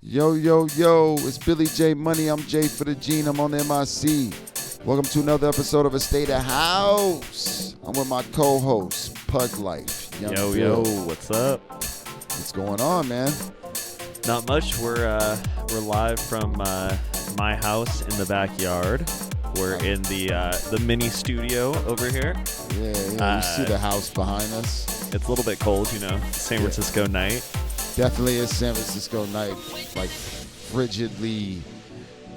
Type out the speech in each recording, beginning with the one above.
Yo, yo, yo, it's Billy J Money. I'm Jay for the Gene. I'm on MIC. Welcome to another episode of A State of House. I'm with my co-host, Pug Life. Young Yo, Bill. yo, what's up? What's going on, man? Not much. We're live from my house in the backyard. We're in the mini studio over here. Yeah, you see the house behind us. It's a little bit cold, you know, San Francisco night. Definitely is San Francisco night, like frigidly,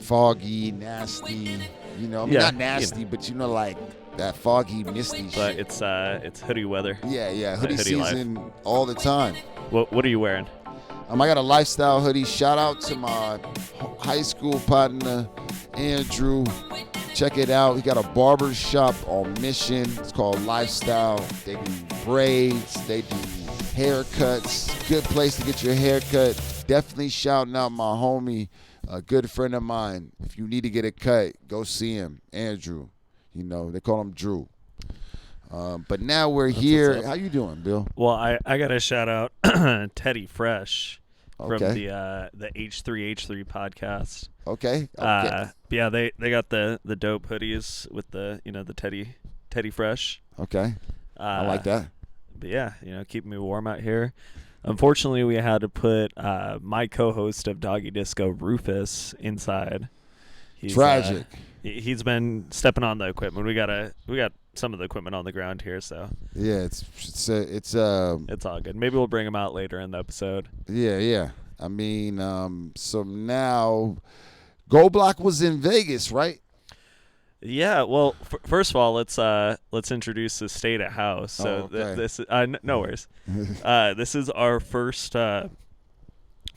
foggy, nasty. You know, I mean, not nasty, but you know, like that foggy, misty But shit. it's hoodie weather. Yeah, hoodie life. season all the time. What are you wearing? I got a lifestyle hoodie. Shout out to my high school partner, Andrew. Check it out. He got a barber shop on Mission. It's called Lifestyle. They do braids. They do haircuts. Good place to get your haircut. Definitely shouting out my homie, a good friend of mine. If you need to get a cut, go see him, Andrew. You know, they call him Drew. But now we're here. How you doing, Bill? Well, I got to shout out Teddy Fresh from Okay. the H3H3 podcast. Okay. Yeah, they got the dope hoodies with the Teddy Fresh. Okay. I like that. But yeah, keeping me warm out here. Unfortunately, we had to put my co-host of Doggy Disco, Rufus, inside. He's, Tragic. He's been stepping on the equipment. We got some of the equipment on the ground here, so Yeah, it's all good. Maybe we'll bring him out later in the episode. Yeah. I mean, so now Gold Block was in Vegas, right? Yeah, well, first of all, let's introduce the State of House. So okay. this no worries. This is our first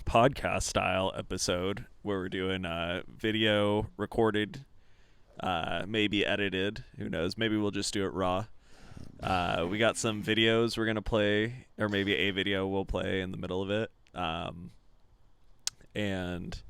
podcast style episode where we're doing video recorded, maybe edited. Who knows? Maybe we'll just do it raw. We got some videos we're gonna play, or maybe a video we'll play in the middle of it. And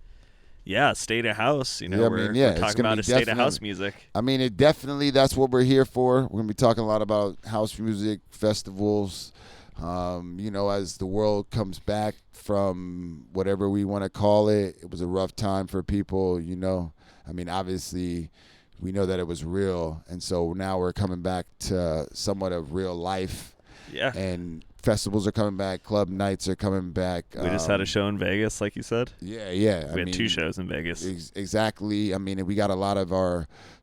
yeah, State of House. We're talking about a State of House music. I mean, that's what we're here for. We're gonna be talking a lot about house music festivals. As the world comes back from whatever we want to call it, it was a rough time for people. I mean, obviously, we know that it was real, and so now we're coming back to somewhat of real life. Yeah. And festivals are coming back. Club nights are coming back. We just had a show in Vegas, like you said. Yeah. We had 2 shows in Vegas. Exactly. I mean, we got a lot of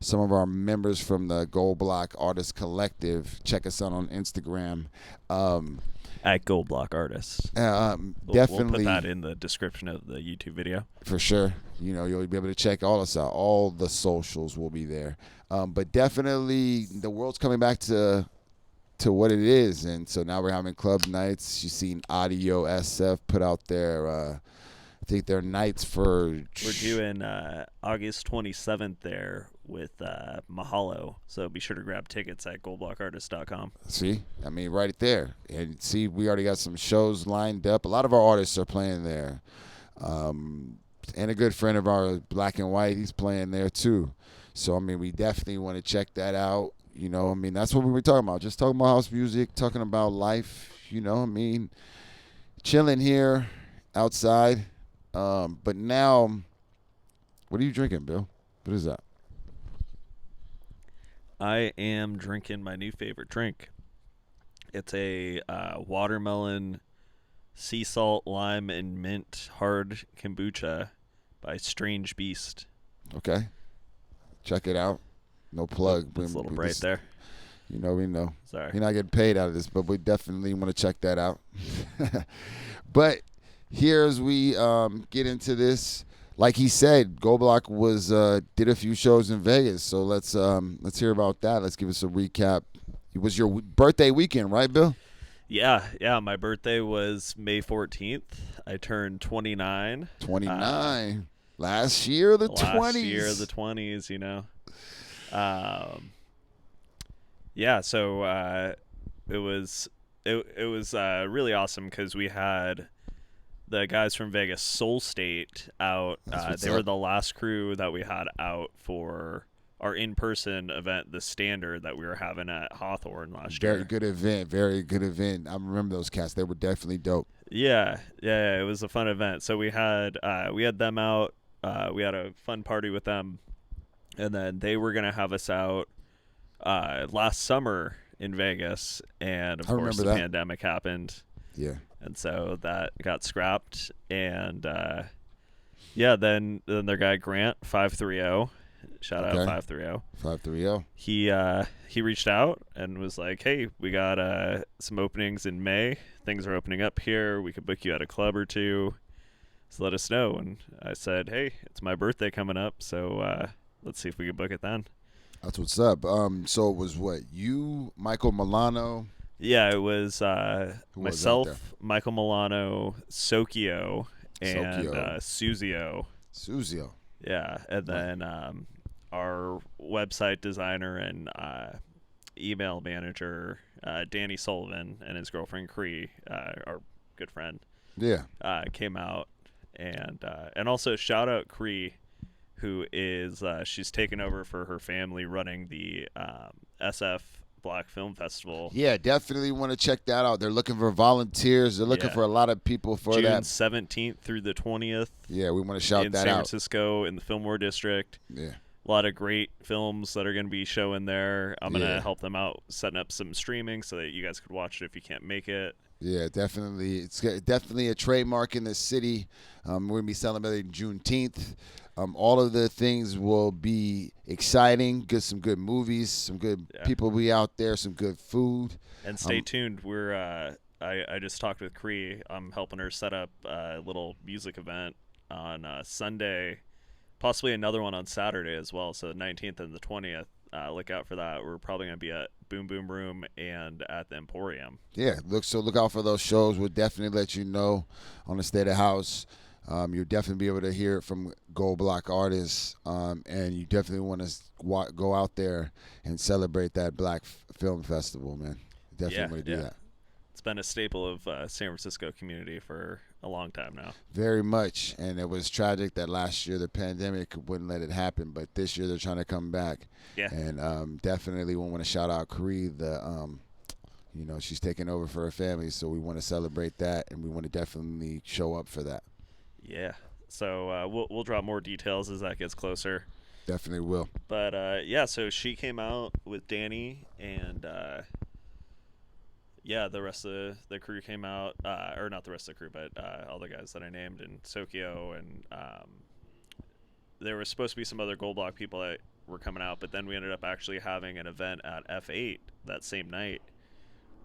some of our members from the Gold Block Artist Collective. Check us out on Instagram. At Gold Block Artists. Definitely. We'll put that in the description of the YouTube video. For sure. You'll be able to check all us out. All the socials will be there. But definitely the world's coming back to what it is, and so now we're having club nights. You've seen Audio SF put out their I think their nights for we're doing August 27th there with Mahalo, so be sure to grab tickets at goldblockartist.com. See, I mean, right there. And see, we already got some shows lined up. A lot of our artists are playing there, and a good friend of ours, Black and White, he's playing there too. So I mean, we definitely want to check that out. I mean, that's what we were talking about. Just talking about house music, talking about life, I mean, chilling here outside. But now, what are you drinking, Bill? What is that? I am drinking my new favorite drink. It's a watermelon, sea salt, lime, and mint hard kombucha by Strange Beast. Okay. Check it out. No plug. It's a little bright there. We know. Sorry. You're not getting paid out of this, but we definitely want to check that out. But here as we get into this, like he said, Gold Block did a few shows in Vegas. So let's hear about that. Let's give us a recap. It was your birthday weekend, right, Bill? Yeah. My birthday was May 14th. I turned 29. 29. Last year, the 20s. Last year, the 20s, Yeah, so it was really awesome because we had the guys from Vegas, Soul State, out. They were the last crew that we had out for our in-person event, the Standard that we were having at Hawthorne last Very year. good event. Very good event. I remember those cats. They were definitely dope. Yeah, it was a fun event. So we had them out. We had a fun party with them, and then they were gonna have us out last summer in Vegas, and of I course remember the that. pandemic happened, Yeah. and so that got scrapped. And then their guy Grant 530, shout out Okay. 530. 530. He reached out and was like, "Hey, we got some openings in May. Things are opening up here. We could book you at a club or two. So let us know." And I said, "Hey, it's my birthday coming up, so let's see if we can book it then." That's what's up. So it was what? You, Michael Milano. Yeah, it was Who was out there? myself, Michael Milano, Sokio, and Sokio. Suzio. Suzio. Yeah, and then our website designer and email manager, Danny Sullivan, and his girlfriend Cree, our good friend, Yeah. came out, and also shout out Cree, who is she's taken over for her family running the SF Black Film Festival. Yeah, definitely want to check that out. They're looking for volunteers. They're looking Yeah. for a lot of people for June that. 17th through the 20th Yeah, we want to shout in that San out. Francisco in the Fillmore District. Yeah. A lot of great films that are going to be showing there. I'm going Yeah. to help them out setting up some streaming so that you guys could watch it if you can't make it. Yeah, definitely. It's definitely a trademark in the city. We're going to be celebrating Juneteenth. All of the things will be exciting. Some good movies, some good people will be out there, some good food. And stay tuned. We're I just talked with Cree. I'm helping her set up a little music event on Sunday, possibly another one on Saturday as well. So the 19th and the 20th. Look out for that. We're probably going to be at Boom Boom Room and at the Emporium. Yeah, look out for those shows. We'll definitely let you know on the State of House. You'll definitely be able to hear it from Gold Block artists, and you definitely want to go out there and celebrate that Black Film Festival, man. Definitely want to do that. It's been a staple of San Francisco community for a long time now. Very much, and it was tragic that last year the pandemic wouldn't let it happen, but this year they're trying to come back. Yeah. And definitely want to shout out Cree. She's taking over for her family, so we want to celebrate that, and we want to definitely show up for that. Yeah. So we'll drop more details as that gets closer. Definitely will. But so she came out with Danny, and the rest of the crew came out, or not the rest of the crew, but all the guys that I named, and Sokio, and there was supposed to be some other Gold Block people that were coming out, but then we ended up actually having an event at F8 that same night.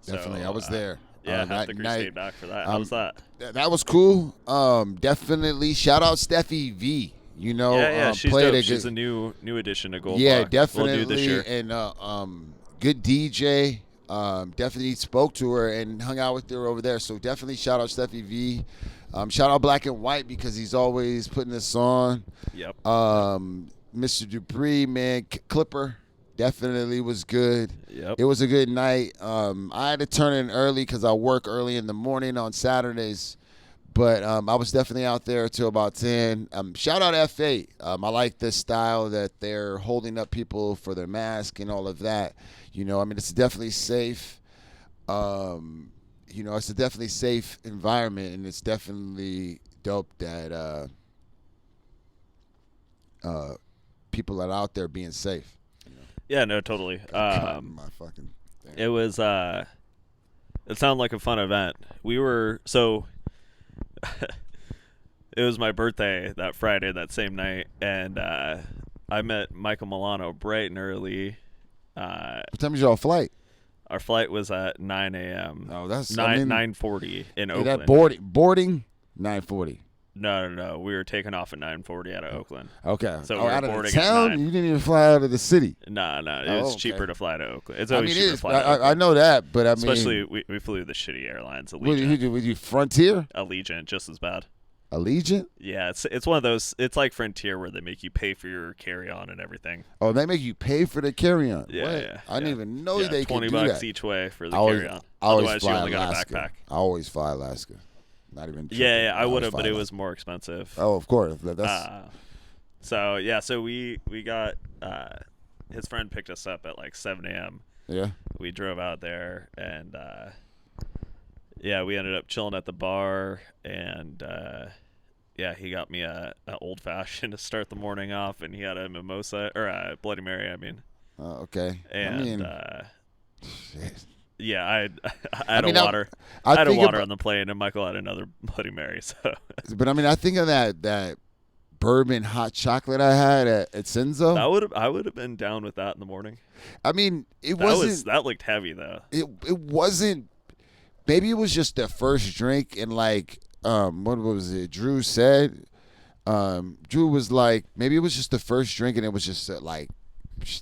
Definitely, So, I was there. Yeah, half that the crew night, stayed back for that. How was that? That was cool. Definitely shout out Steffi V. She's played dope. She's a new addition to Gold Yeah, Block. definitely. We'll do this year. And good DJ. Definitely spoke to her and hung out with her over there. So definitely shout out Steffi V. Shout out Black and White because he's always putting this on. Yep. Mr. Dupree, man, Clipper definitely was good. Yep. It was a good night. I had to turn in early because I work early in the morning on Saturdays. But I was definitely out there until about 10. Shout out F8. I like the style that they're holding up people for their mask and all of that. It's definitely safe. It's a definitely safe environment, and it's definitely dope that people are out there being safe. Yeah, no, totally. My fucking thing. It was it sounded like a fun event. We were it was my birthday that Friday, that same night, and I met Michael Milano bright and early. What time is your flight? Our flight was at 9 a.m. Oh, that's 9:40 in Oakland. That boarding 9:40. No. We were taking off at 9:40 out of Oakland. Okay. So we were out of boarding the town? at 9. You didn't even fly out of the city. No. It was cheaper to fly to Oakland. It's always cheaper to fly to I Oakland. know that, but Especially we flew the shitty airlines. Allegiant. Would you Frontier? Allegiant, just as bad. Allegiant? Yeah, it's one of those. It's like Frontier where they make you pay for your carry-on and everything. Oh, they make you pay for the carry-on. Yeah, What? yeah. I didn't even know they could do $20 that. each way for the I always, carry-on. I always Otherwise, fly you only Alaska. got a backpack. I always fly Alaska. Not even. Yeah, I would have, fly but it Alaska. was more expensive. Oh, of course. That's So we got his friend picked us up at like 7 a.m. Yeah. We drove out there, and yeah, we ended up chilling at the bar, and yeah, he got me a old fashioned to start the morning off, and he had a mimosa or a Bloody Mary, I mean. Okay. And I mean, shit. yeah, I had mean, a water. I I had a think water about- on the plane, and Michael had another Bloody Mary. So But I mean, I think of that bourbon hot chocolate I had at Senzo. I would have been down with that in the morning. I mean, That looked heavy though. it wasn't. Maybe it was just the first drink, and like what was it? Drew said. Drew was like, maybe it was just the first drink, and it was just like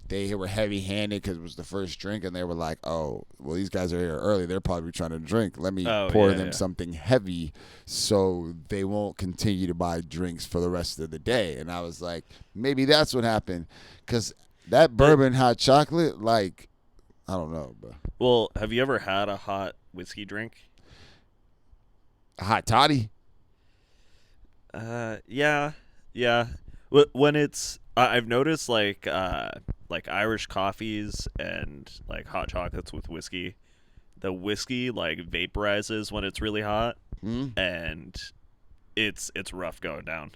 they were heavy-handed because it was the first drink, and they were like, oh, well, these guys are here early. They're probably trying to drink. Let me pour them something heavy so they won't continue to buy drinks for the rest of the day. And I was like, maybe that's what happened, because that bourbon hot chocolate, like, I don't know, bro. Well, have you ever had a hot whiskey drink? A hot toddy? Yeah. When it's I've noticed like Irish coffees and like hot chocolates with whiskey, the whiskey like vaporizes when it's really hot, and it's rough going down.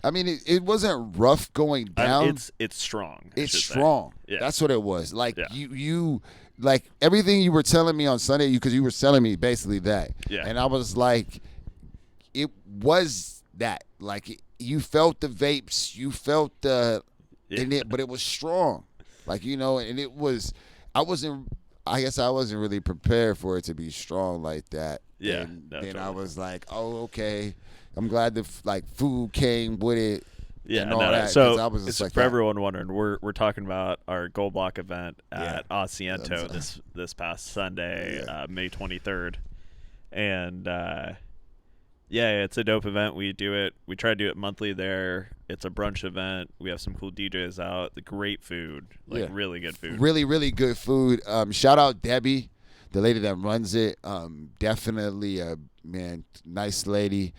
I mean, it wasn't rough going down. It's strong. It's strong. Yeah. That's what it was. Like Yeah. you like everything you were telling me on Sunday, because you were telling me basically that. Yeah. And I was like, it was that. Like you felt the vapes, you felt the in it, but it was strong. Like, and it was. I guess I wasn't really prepared for it to be strong like that. Yeah. And No, then I totally. was like, oh, okay. I'm glad the food came with it. Yeah, and all no. that, 'cause So I was just it's like for that. everyone wondering, we're talking about our Gold Block event Yeah. at Asiento this past Sunday, May 23rd, and yeah, it's a dope event. We try to do it monthly there. It's a brunch event. We have some cool DJs out. The great food, really good food. Really, really good food. Shout out Debbie, the lady that runs it. Definitely a nice lady.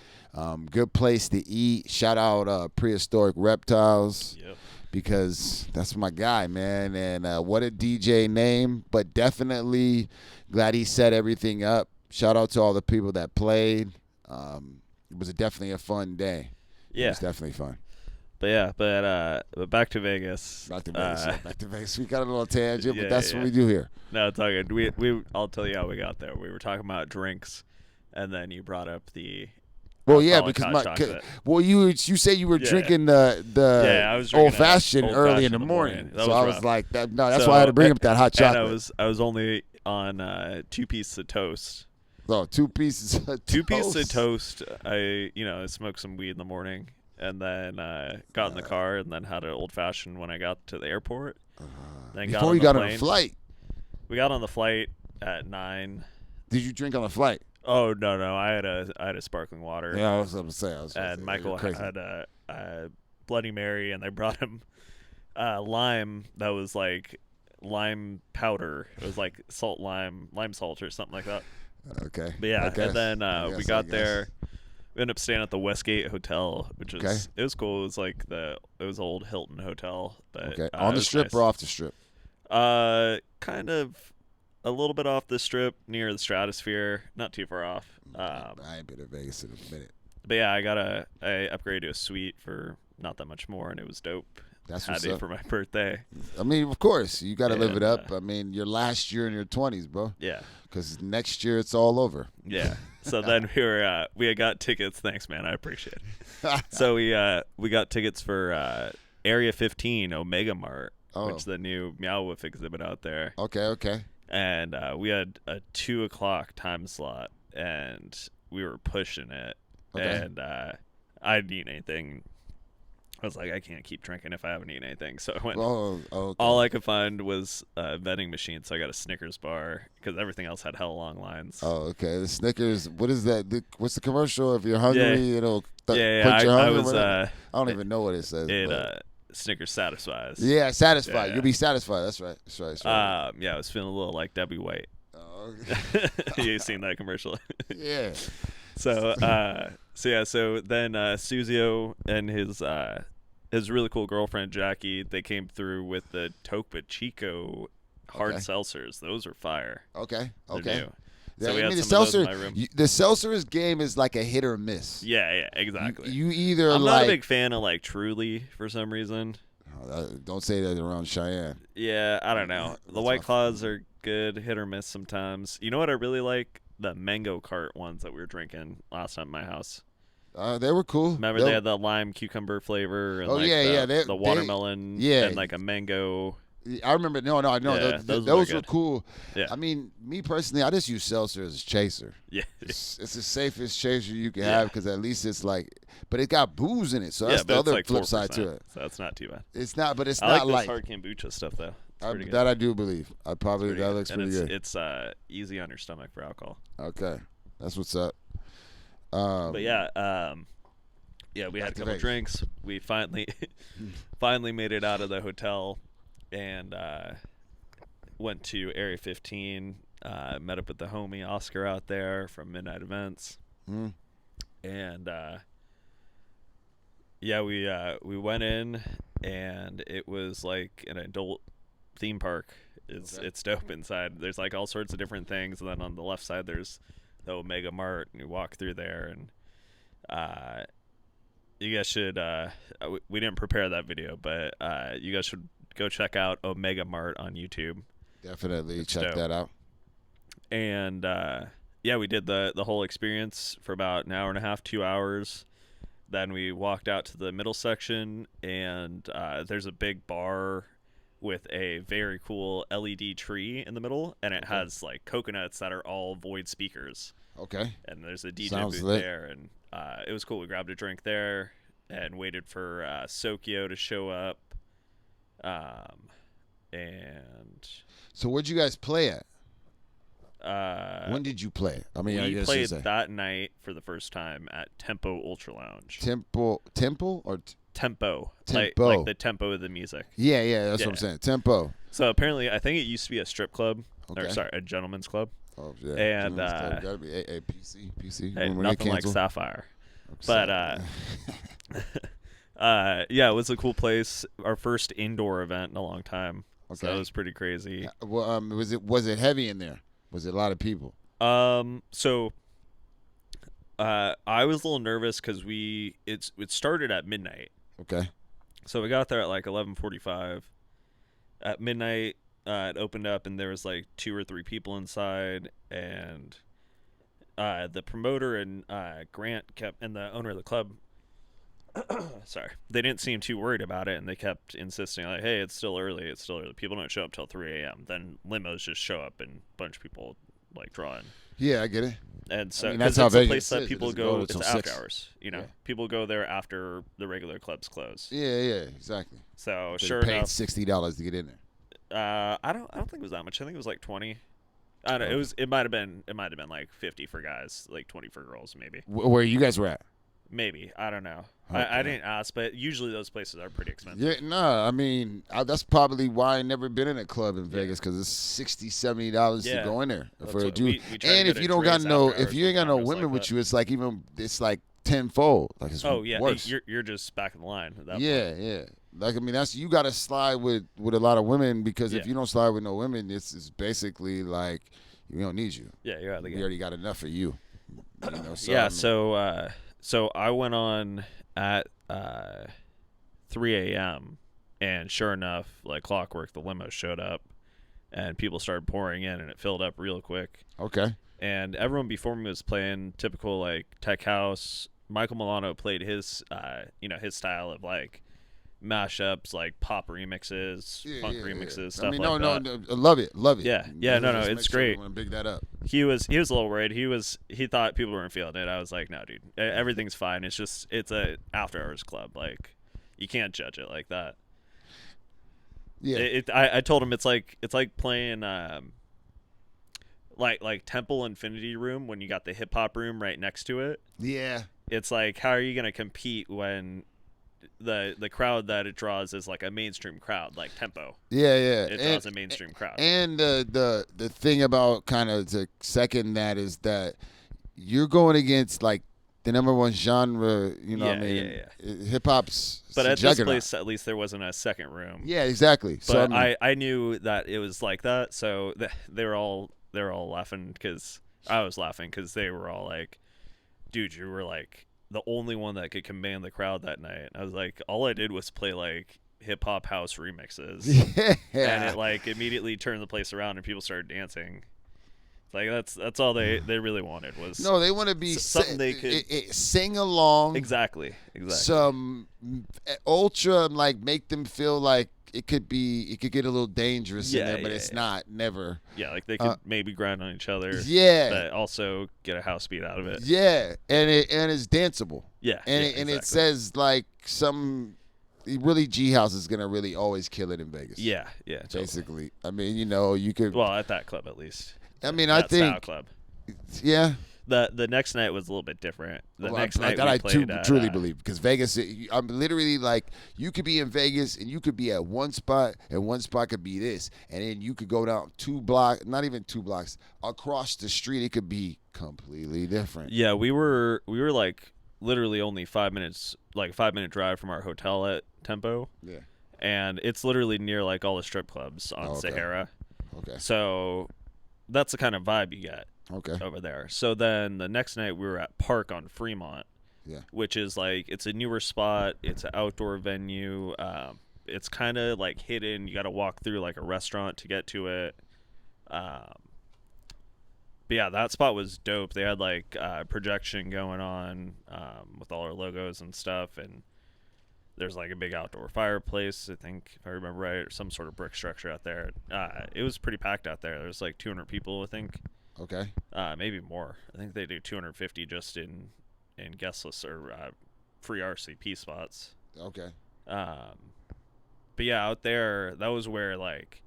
Good place to eat. Shout out Prehistoric Reptiles. Yep. Because that's my guy, man. And what a DJ name. But definitely glad he set everything up. Shout out to all the people that played. It was definitely a fun day. Yeah. It was definitely fun. But back to Vegas. Back to Vegas. Back to Vegas. We got a little tangent, Yeah, but that's yeah. what we do here. No, it's all good. I'll tell you how we got there. We were talking about drinks, and then you brought up the Well, yeah, alcoholic because hot chocolate. you say you were Yeah. drinking I was the drinking old fashioned old early in fashioned the morning. That So was I was rough. like, that's why I had to bring up that hot chocolate. And I was only on 2 pieces of toast. So 2 pieces of toast. 2 pieces of toast. I smoked some weed in the morning, and then got in the car, and then had an old fashioned when I got to the airport. Then Before you got on a plane. flight, We got on the flight at 9. did you drink on the flight? Oh no! I had a sparkling water. Yeah, I was going to say. And Michael you're crazy. had a Bloody Mary, and they brought him lime that was like lime powder. It was like lime salt or something like that. Okay. But yeah, I guess. and then I we guess, got I there. We ended up staying at the Westgate Hotel, which was Okay. it was cool. It was like it was an old Hilton hotel. But, Okay. it On the was strip nice. or off the strip? Kind of a little bit off the strip near the Stratosphere, not too far off. I ain't been to Vegas in a minute. But yeah, I upgraded to a suite for not that much more, and it was dope. That's Had what's it up. for my birthday. I mean, of course, you got to live it And, up. I mean, your last year in your 20s, bro. Yeah, Because next year it's all over. yeah. So then we had got tickets. Thanks, man. I appreciate it. So we got tickets for Area 15 Omega Mart, which is the new Meow Wolf exhibit out there. Okay. And we had a 2:00 time slot, and we were pushing it. Okay. And I didn't eat anything. I was like, I can't keep drinking if I haven't eaten anything. So I went. Oh, okay. All I could find was a vending machine, so I got a Snickers bar because everything else had hella long lines. Oh, okay. The Snickers. What is that? What's the commercial? If you're hungry, it'll quench your I hunger. was. I don't even know what it says. but- Snickers satisfies. yeah, satisfied. Yeah. You'll be satisfied. That's right. That's right. Yeah, I was feeling a little like Debbie White. Oh, okay. You seen that commercial? yeah. So then Suzio and his really cool girlfriend Jackie. They came through with the Topo Chico hard Okay. seltzers. Those are fire. Okay. They're Okay. new. Yeah, So we I had mean, some of those in my room. the seltzer's game is like a hit or miss. Yeah, exactly. You either I'm like. not a big fan of like Truly for some reason. Don't say that around Cheyenne. Yeah, I don't know. The White Claws are good, hit or miss sometimes. You know what I really like? The mango cart ones that we were drinking last time at my house. They were cool. Remember they had the lime cucumber flavor and the watermelon and like a mango. I remember. No. Yeah, those were cool. Yeah. I mean, me personally, I just use seltzer as a chaser. Yeah. It's the safest chaser you can have because at least it's like, but it got booze in it, so that's the other like flip 4%, side to it. So that's not too bad. It's not, but it's I not like like this hard kombucha stuff though. It's that I do believe. That good. looks pretty good. It's easy on your stomach for alcohol. Okay, that's what's up. But yeah, we had a couple drinks. We finally made it out of the hotel and went to Area 15. Met up with the homie Oscar out there from Midnight Events, and we went in, and it was like an adult theme park. It's dope inside. There's like all sorts of different things, and then on the left side there's the Omega Mart, and you walk through there, and you guys should. We didn't prepare that video, but you guys should go check out Omega Mart on YouTube. Definitely It's check dope. that out. And we did the whole experience for about an hour and a half, 2 hours. Then we walked out to the middle section, and there's a big bar with a very cool LED tree in the middle, and it has like coconuts that are all void speakers. Okay. And there's a DJ Sounds booth lit. there, and it was cool. We grabbed a drink there and waited for Sokyo to show up. And So where'd you guys play at? when When did you play? I mean, I we guess played that night for the first time at Tempo Ultra Lounge. Tempo or Tempo, Tempo. like the tempo of the music. yeah, that's what I'm saying. Tempo. So apparently, I think it used to be a strip club, Okay. or sorry, a gentleman's club. Oh yeah. And, gotta be PC. And When they nothing like cancel. Sapphire. Okay, But it was a cool place. Our first indoor event in a long time. So Okay. that was pretty crazy. Well, was it heavy in there? Was it a lot of people? So I was a little nervous because it started at midnight. Okay. So we got there at like 11:45. At midnight, it opened up and there was like 2 or 3 people inside, and the promoter and Grant and the owner of the club. Sorry, they didn't seem too worried about it, and they kept insisting like, "Hey, it's still early. It's still early. People don't show up till 3 a.m. Then limos just show up and a bunch of people like draw in." Yeah, I get it. And so, I mean, because that's how it's a Vegas place that is. It people doesn't go, go it's till after 6. hours. You know, Yeah. people go there after the regular clubs close. Yeah, exactly. So They sure paid enough, $60 to get in there. I don't think it was that much. I think it was like 20. I don't know. It might have been like 50 for guys, like 20 for girls, maybe. Where you guys were at? Maybe, I don't know. Okay. I didn't ask, but usually those places are pretty expensive. Yeah, no, I mean, that's probably why I never been in a club in Vegas, because it's $60, $70 to Yeah. go in there That's for a what dude. we tried to And go if to you don't got Dre's no, after if hours you ain't got no with women like with that. you, it's like tenfold. Like it's Oh yeah, worse. you're just back in the line. At that point. Yeah. Like I mean, that's you got to slide with a lot of women, because if Yeah. you don't slide with no women, it's basically like we don't need you. Yeah, you're out of the We game. already got enough for you. You know, so, Yeah, I mean, so I went on at 3 a.m. and sure enough, like clockwork, the limo showed up and people started pouring in and it filled up real quick. okay. And everyone before me was playing typical like tech house. Michael Milano played his his style of like mashups, like pop remixes, funk remixes, stuff I mean, like that. no, love it. Yeah, no, Just it's make sure great. we wanna big that up. He was a little worried. He thought people weren't feeling it. I was like, no, dude, everything's fine. It's a after hours club. Like, you can't judge it like that. Yeah. I told him it's like playing like Temple Infinity Room when you got the hip hop room right next to it. Yeah. It's like, how are you gonna compete when the crowd that it draws is like a mainstream crowd, like Tempo. Yeah. It draws a mainstream crowd. And the thing about kind of to second that is that you're going against like the number one genre. You know what I mean? Hip hop's. But at juggernaut. this place, at least there wasn't a second room. Yeah, exactly. But So I knew that it was like that, so they were all laughing because I was laughing because they were all like, "Dude, you were like the only one that could command the crowd that night." I was like, all I did was play like hip hop house remixes, and it like immediately turned the place around and people started dancing. Like that's all they really wanted was they want to be something they could sing along. Exactly. Some ultra like make them feel like it could get a little dangerous in there, but it's not. Never. Yeah, like they could maybe grind on each other. Yeah. But also get a house beat out of it. Yeah, and it's danceable. Yeah. And exactly. it says like some. Really, G House is gonna really always kill it in Vegas. Yeah. Totally. Basically, I mean, you could. Well, at that club at least. I mean, I think. Style club. Yeah. The next night was a little bit different. Next night that we I played at, truly believe, because Vegas, I'm literally like, you could be in Vegas and you could be at one spot and one spot could be this, and then you could go down 2 blocks, not even 2 blocks, across the street, it could be completely different. Yeah, we were like literally only 5 minutes, like 5-minute drive from our hotel at Tempo. Yeah. And it's literally near like all the strip clubs on Sahara. Okay. So that's the kind of vibe you get. Okay. Over there. So then the next night we were at Park on Fremont. Yeah. Which is like, it's a newer spot. It's an outdoor venue. It's kind of like hidden. You got to walk through like a restaurant to get to it. But yeah, that spot was dope. They had like projection going on with all our logos and stuff, and there's like a big outdoor fireplace, I think, if I remember right, or some sort of brick structure out there. It was pretty packed out there. There was like 200 people, I think. Okay. Maybe more. I think they do 250 just in guestless or free RCP spots. Okay. But yeah, out there, that was where like,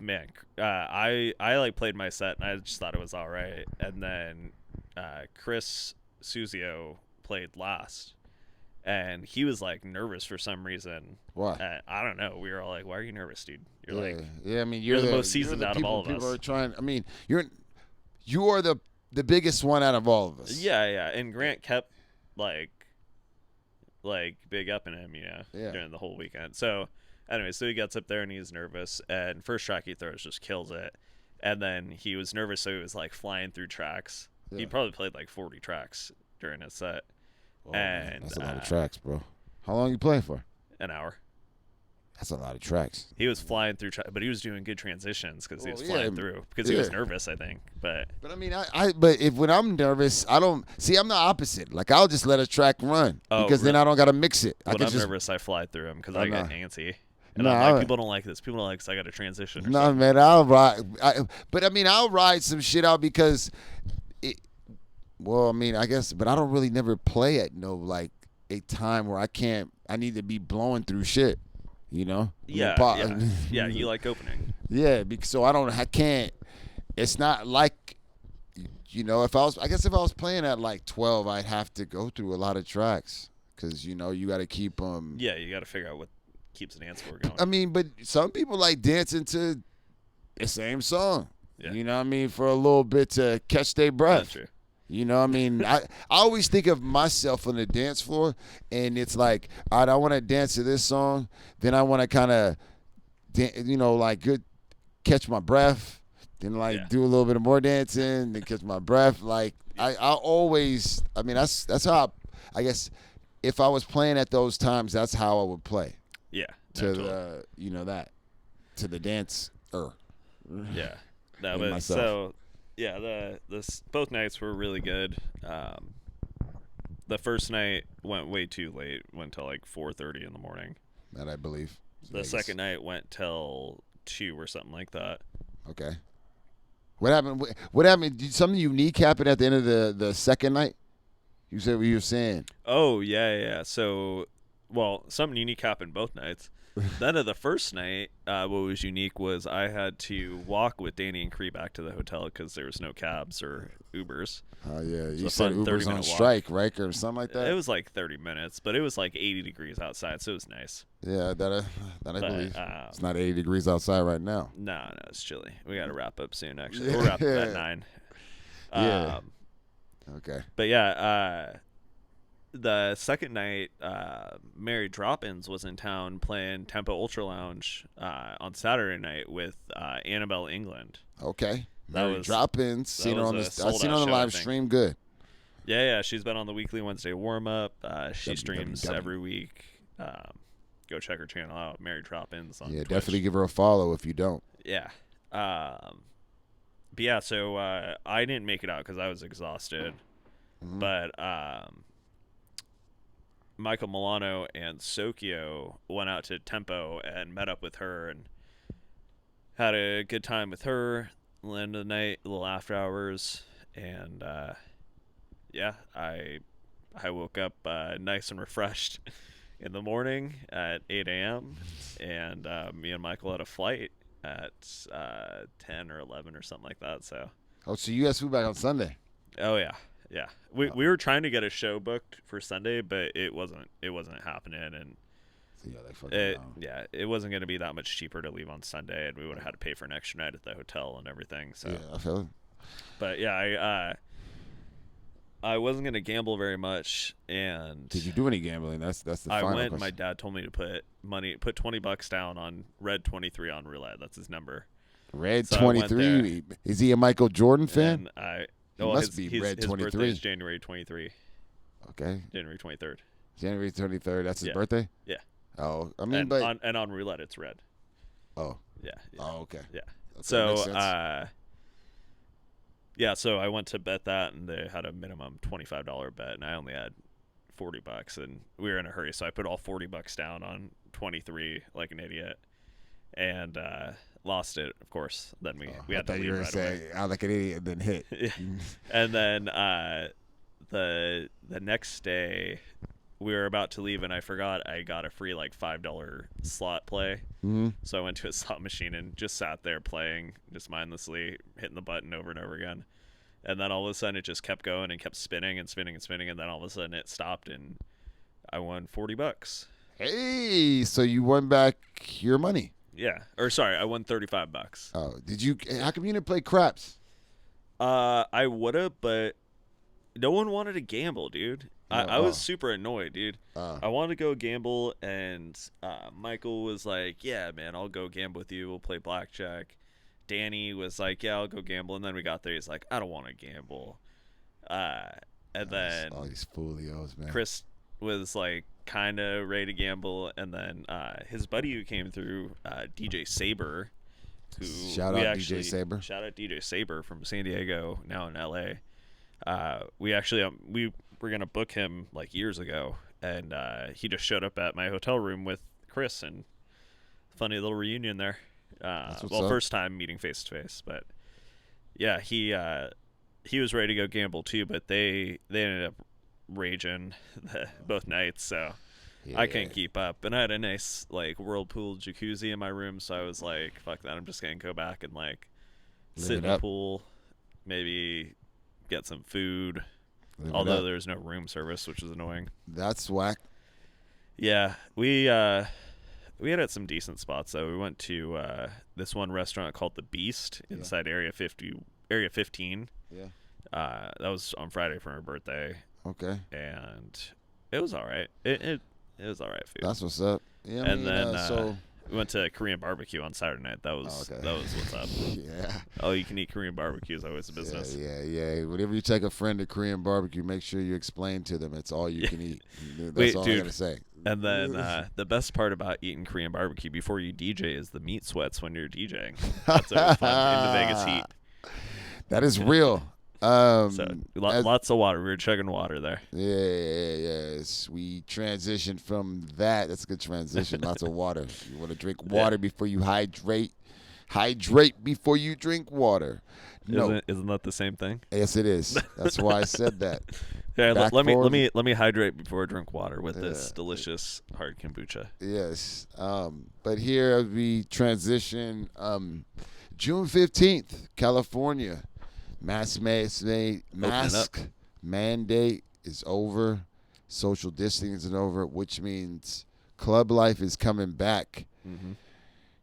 man, I like played my set and I just thought it was all right. And then Chris Suzio played last. And he was like nervous for some reason. Why? I don't know. We were all like, "Why are you nervous, dude?" You're like, I mean, you're the most seasoned out of all of us. People are trying. I mean, you are the biggest one out of all of us. Yeah. And Grant kept like big upping him, during the whole weekend. So anyway, so he gets up there and he's nervous, and first track he throws just kills it, and then he was nervous, so he was like flying through tracks. Yeah. He probably played like 40 tracks during his set. Oh, and that's a lot of tracks, bro. How long you playing for? An hour. That's a lot of tracks. He was flying through, but he was doing good transitions because he was flying through. Because he was nervous, I think. But I mean, but when I'm nervous, I don't see. I'm the opposite. Like I'll just let a track run because then I don't got to mix it. When I'm nervous, I fly through him because I get antsy. And I'm like, people don't like this. People don't like this. I got to transition. No, man, I'll ride. But I mean, I'll ride some shit out because. Well, I mean, I guess, but I don't really never play at like a time where I need to be blowing through shit, Yeah. Yeah, you like opening. Yeah, because so I can't. It's not like, if I was playing at like 12, I'd have to go through a lot of tracks because you got to keep them. Yeah, you got to figure out what keeps the dance floor going. I mean, but some people like dancing to the same song. Yeah. You know what I mean, for a little bit to catch their breath. That's true. I mean, I always think of myself on the dance floor, and it's like, all right, I want to dance to this song, then I want to kind of, like good, catch my breath, then do a little bit of more dancing, then catch my breath. Like I always, I mean, that's how I guess if I was playing at those times, that's how I would play. Yeah. To the, to the dance. Yeah. No, but myself. So. Yeah, both nights were really good. The first night went way too late. Went till like 4:30 in the morning. That I believe. The second night went till 2 or something like that. Okay. What happened? What happened? Did something unique happen at the end of the second night? You said what you were saying. Oh yeah. So, something unique happened both nights. Then of the first night, what was unique was I had to walk with Danny and Cree back to the hotel because there was no cabs or Ubers. Oh, yeah. You said Uber's on strike, right? Or something like that? It was like 30 minutes, but it was like 80 degrees outside, so it was nice. Yeah, that I believe. It's not 80 degrees outside right now. No, it's chilly. We got to wrap up soon, actually. We'll wrap up at 9. Yeah. Okay. But yeah, the second night, Mary Droppins was in town playing Tempo Ultra Lounge on Saturday night with Annabelle England. Okay. That Mary was drop-ins. Seen her on a this. I seen her sold-out on the show, I live think. stream. Good. Yeah, she's been on the weekly Wednesday warm-up. She streams WWW. every week. Go check her channel out, Mary Droppins on Twitch. Definitely give her a follow if you don't. Yeah. But yeah, so I didn't make it out because I was exhausted. Mm-hmm. But Michael Milano and Sokio went out to Tempo and met up with her and had a good time with her. The end of the night, a little after hours, and yeah, I woke up nice and refreshed in the morning at 8 a.m. and me and Michael had a flight at 10 or 11 or something like that. So. Oh, so you guys flew back on Sunday? Oh yeah. We were trying to get a show booked for Sunday, but it wasn't happening, and it wasn't going to be that much cheaper to leave on Sunday, and we would have had to pay for an extra night at the hotel and everything. So yeah, I feel it. But yeah, I wasn't going to gamble very much, and did you do any gambling? That's the final I went. question. My dad told me to put $20 down on Red 23 on roulette. That's his number. Red So 23. Is he a Michael Jordan fan? And must be Red his 23. birthday is January 23. Okay. January 23rd. January 23rd. That's his birthday? Yeah. Oh, I mean, and on roulette it's red. Oh. Yeah. Oh, okay. Yeah. Okay, so so I went to bet that, and they had a minimum $25 bet, and I only had $40, and we were in a hurry, so I put all $40 down on 23 like an idiot, and lost it, of course. Then we had to leave right away. I like an idiot and then hit. And then the next day we were about to leave, and I forgot I got a free like $5 slot play. Mm-hmm. So I went to a slot machine and just sat there playing, just mindlessly hitting the button over and over again. And then all of a sudden it just kept going and kept spinning and spinning and spinning, and then all of a sudden it stopped, and I won $40. Hey, so you won back your money? Yeah, or sorry, I won $35. Oh, did you? How come you didn't play craps? I would've, but no one wanted to gamble, dude. I was super annoyed, dude. I wanted to go gamble, and Michael was like, "Yeah, man, I'll go gamble with you. We'll play blackjack." Danny was like, "Yeah, I'll go gamble." And then we got there. He's like, "I don't want to gamble." And then all these folios, man. Chris was like kind of ready to gamble, and then his buddy who came through, DJ Saber, who shout out DJ Saber from San Diego, now in LA. We were gonna book him like years ago, and he just showed up at my hotel room with Chris, and funny little reunion there. First time meeting face to face, but yeah, he was ready to go gamble too, but they ended up raging both nights, so yeah. I couldn't keep up, and I had a nice like whirlpool jacuzzi in my room, so I was like, fuck that, I'm just gonna go back and like sit in the pool, maybe get some food, although there's no room service, which is annoying. That's whack. Yeah, we had at some decent spots though. We went to this one restaurant called The Beast inside Area 15. Yeah. That was on Friday for my birthday. Okay. And it was all right. It was all right food. That's what's up. Yeah. And then we went to Korean barbecue on Saturday night. That was what's up. Yeah. Oh, you can eat Korean barbecue is always a business. Yeah. Whenever you take a friend to Korean barbecue, make sure you explain to them it's all you can eat. That's all I gotta say. And then the best part about eating Korean barbecue before you DJ is the meat sweats when you're DJing. That's always fun in the Vegas heat. That is real. Lots of water. We were chugging water there. Yeah. We transitioned from that. That's a good transition. Lots of water. You want to drink water before you hydrate. Hydrate before you drink water. No, isn't that the same thing? Yes, it is. That's why I said that. Yeah, let me hydrate before I drink water with this delicious hard kombucha. Yes. But here we transition. June 15th, California. Mask mandate is over. Social distancing is over, which means club life is coming back. Mm-hmm.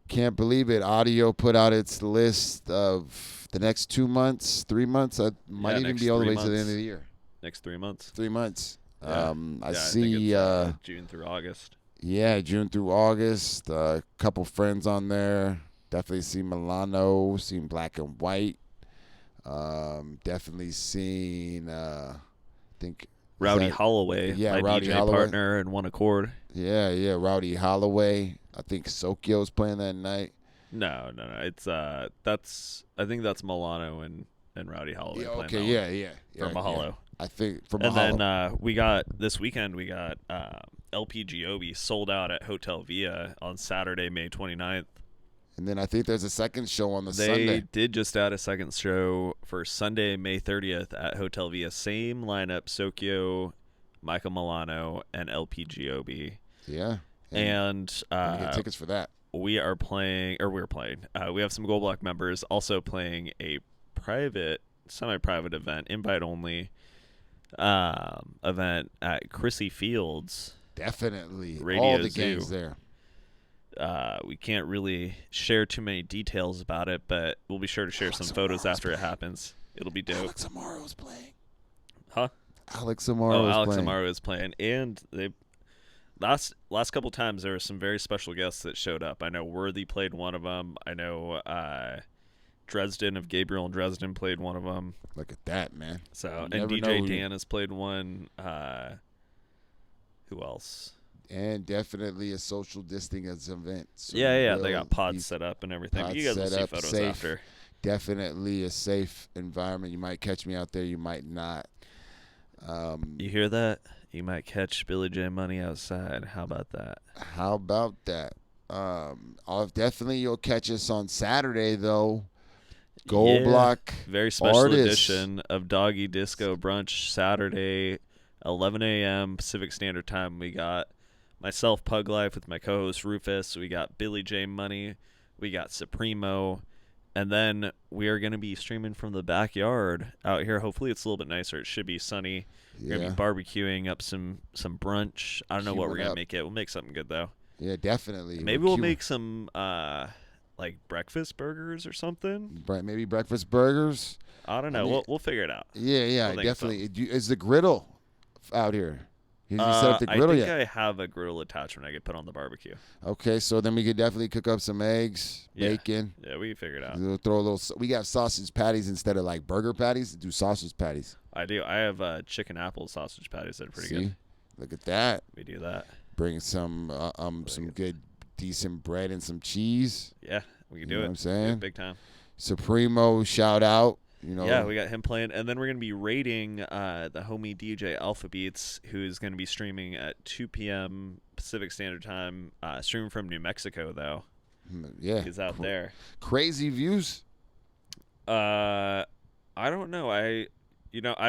Can't believe it. Audio put out its list of the next 2 months, 3 months. Might even be all the way to the end of the year. next 3 months. 3 months. Yeah. I think see. it's, June through August. Yeah, June through August. A couple friends on there. Definitely seen Milano. Seen Black and White. Definitely seen. I think Rowdy Holloway, yeah, my Rowdy DJ Holloway. partner in One Accord. Yeah, Rowdy Holloway. I think Sokyo's playing that night. No. It's I think that's Milano and Rowdy Holloway. Yeah, playing okay, that yeah. for Mahalo. Yeah. I think for And Mahalo. then we got this weekend. We got LPGOB sold out at Hotel Via on Saturday, May 29th. And then I think there's a second show on the They Sunday. did just add a second show for Sunday, May 30th at Hotel Via. Same lineup: Sokyo, Michael Milano, and LPGOB. Yeah. And you get tickets for that. we are playing. We have some Gold Block members also playing a private, semi-private event, invite only event at Chrissy Fields. Definitely. Radio All the Zoo. games there. We can't really share too many details about it, but we'll be sure to share some photos after it happens. It'll be dope. Alex Amaro's playing. Huh? Alex Amaro's Alex playing. Amaro is playing, and they last couple times there were some very special guests that showed up. I know Worthy played one of them. I know Dresden of Gabriel and Dresden played one of them. Look at that, man. So You and never know DJ who- Dan has played one. Who else? And definitely a social distance event. So Yeah. They we'll got pods be set up and everything. pods You guys will set see up, photos safe. after. Definitely a safe environment. You might catch me out there. You might not. You hear that? You might catch Billy J Money outside. How about that? How about that? Definitely you'll catch us on Saturday, though. Gold Yeah. Block Very special artists. edition of Doggy Disco Brunch Saturday, 11 a.m. Pacific Standard Time. We got myself, Pug Life, with my co-host Rufus. We got Billy J Money. We got Supremo. And then we are going to be streaming from the backyard out here. Hopefully it's a little bit nicer. It should be sunny. We're going to be barbecuing up some brunch. I don't know what we're going to make it. We'll make something good, though. Yeah, definitely. Maybe we'll make some like breakfast burgers or something. Maybe breakfast burgers. I don't know. We'll figure it out. Yeah, We'll think of definitely. Is the griddle out here? You set up the griddle I think yet? I have a griddle attachment I could put on the barbecue. Okay, so then we could definitely cook up some eggs, bacon. Yeah, we can figure it out. We'll throw a little. We got sausage patties instead of like burger patties. Do sausage patties. I do. I have chicken apple sausage patties that are pretty good. Look at that. We do that. Bring some good decent bread and some cheese. Yeah, we can You do know it. what I'm saying? Big time. Supremo, shout out. Yeah, we got him playing, and then we're gonna be rating the homie DJ Alpha Beats, who's gonna be streaming at 2 p.m. Pacific Standard Time. Streaming from New Mexico, though. Yeah, He's out there. Crazy views. I don't know. I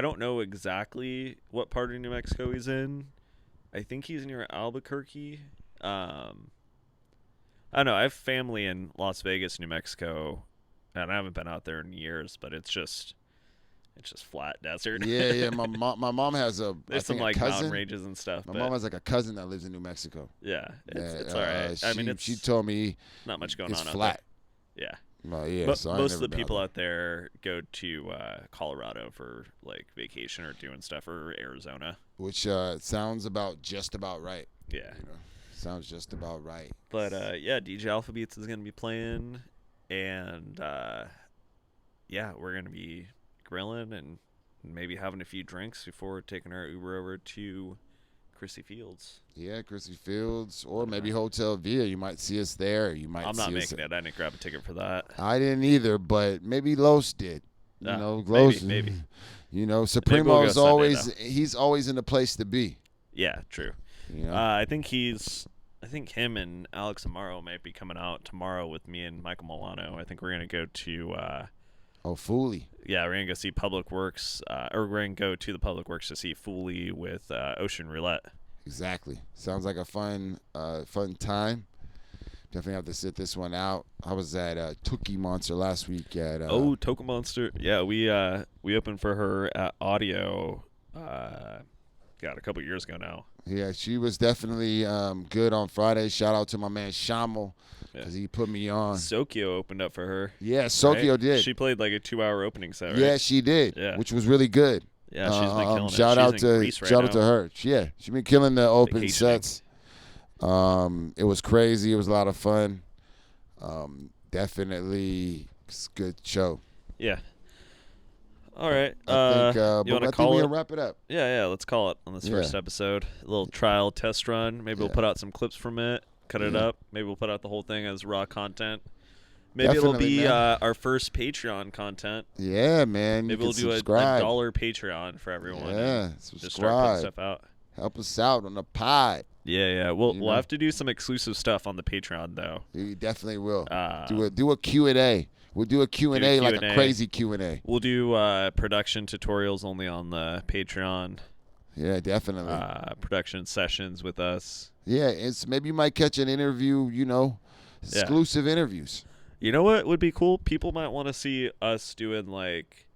don't know exactly what part of New Mexico he's in. I think he's near Albuquerque. I don't know. I have family in Las Vegas, New Mexico, and I haven't been out there in years. But it's just flat desert. Yeah. My mom has There's some like cousin. mountain ranges and stuff. My but mom has like a cousin that lives in New Mexico. yeah, it's all right. I mean, it's she told me not much going it's on flat. out there. Yeah. Well, yeah, But so I most never of the been people out there go to Colorado for like vacation or doing stuff, or Arizona. which sounds just about right. Yeah. Sounds just about right. But yeah, DJ Alpha Beats is gonna be playing, and yeah, we're gonna be grilling and maybe having a few drinks before taking our Uber over to Chrissy Fields. Yeah, Chrissy Fields, or maybe Hotel Via. You might see us there. You might. I'm not see making us. it. I didn't grab a ticket for that. I didn't either, but maybe Los did. Los. maybe. Supremo's Sunday, always he's always in the place to be. Yeah, true. I think him and Alex Amaro might be coming out tomorrow with me and Michael Milano. I think we're gonna go to. Foley. Yeah, we're gonna go see Public Works, or we're gonna go to the Public Works to see Foley with Ocean Roulette. Exactly. Sounds like a fun time. Definitely have to sit this one out. I was at Tookie Monster last week at. Toka Monster. Yeah, we opened for her at Audio. A couple years ago now. Yeah, she was definitely good on Friday. Shout out to my man Shamel because he put me on. Sokyo opened up for her. Yeah, Sokyo right? did. She played like a 2-hour opening set, right? Yeah, she did. Yeah. Which was really good. Yeah, she's been killing shout it. out She's to in Greece right shout now. out to her. Yeah, she's been killing the open Vacationing. sets. It was crazy. It was a lot of fun. Definitely, it's a good show. Yeah. All right. I think, you want to I think call we it? can wrap it up. Yeah. Let's call it on this first Yeah. episode. A little trial test run. Maybe we'll Yeah. put out some clips from it. Cut it Yeah. up. Maybe we'll put out the whole thing as raw content. Maybe it'll Definitely, be man. our first Patreon content. Yeah, man. Maybe you we'll can do a subscribe. $1 Patreon for everyone. Yeah, and just start putting subscribe. stuff out. Help us out on the pod. Yeah. We'll know? have to do some exclusive stuff on the Patreon though. We definitely will. Uh, Do a Q&A. We'll do a Q&A like a Q&A. crazy Q&A. We'll do production tutorials only on the Patreon. Yeah, definitely. Production sessions with us. Yeah, it's maybe you might catch an interview, exclusive interviews. You know what would be cool? People might want to see us doing like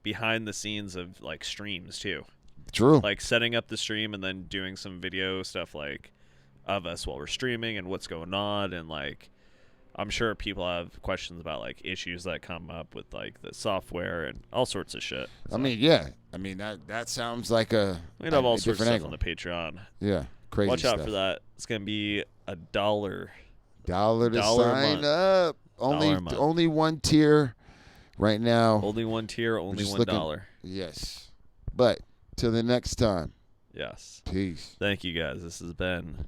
behind the scenes of like streams too. True. Like setting up the stream and then doing some video stuff like of us while we're streaming and what's going on, and like I'm sure people have questions about like issues that come up with like the software and all sorts of shit. So, I mean, yeah. I mean that sounds like a we'd have all a sorts of different stuff angle. on the Patreon. Yeah, crazy Watch stuff. out for that. It's gonna be $1. $1 to $1 a sign month. up. $1 a month. Only one tier right now. Only one tier, only just $1. Yes. But till the next time. Yes. Peace. Thank you guys. This has been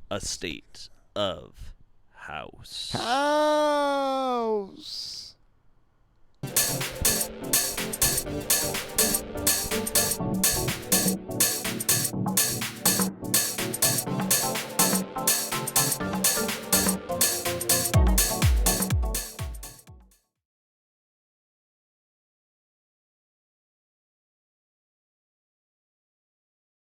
a state of house. How?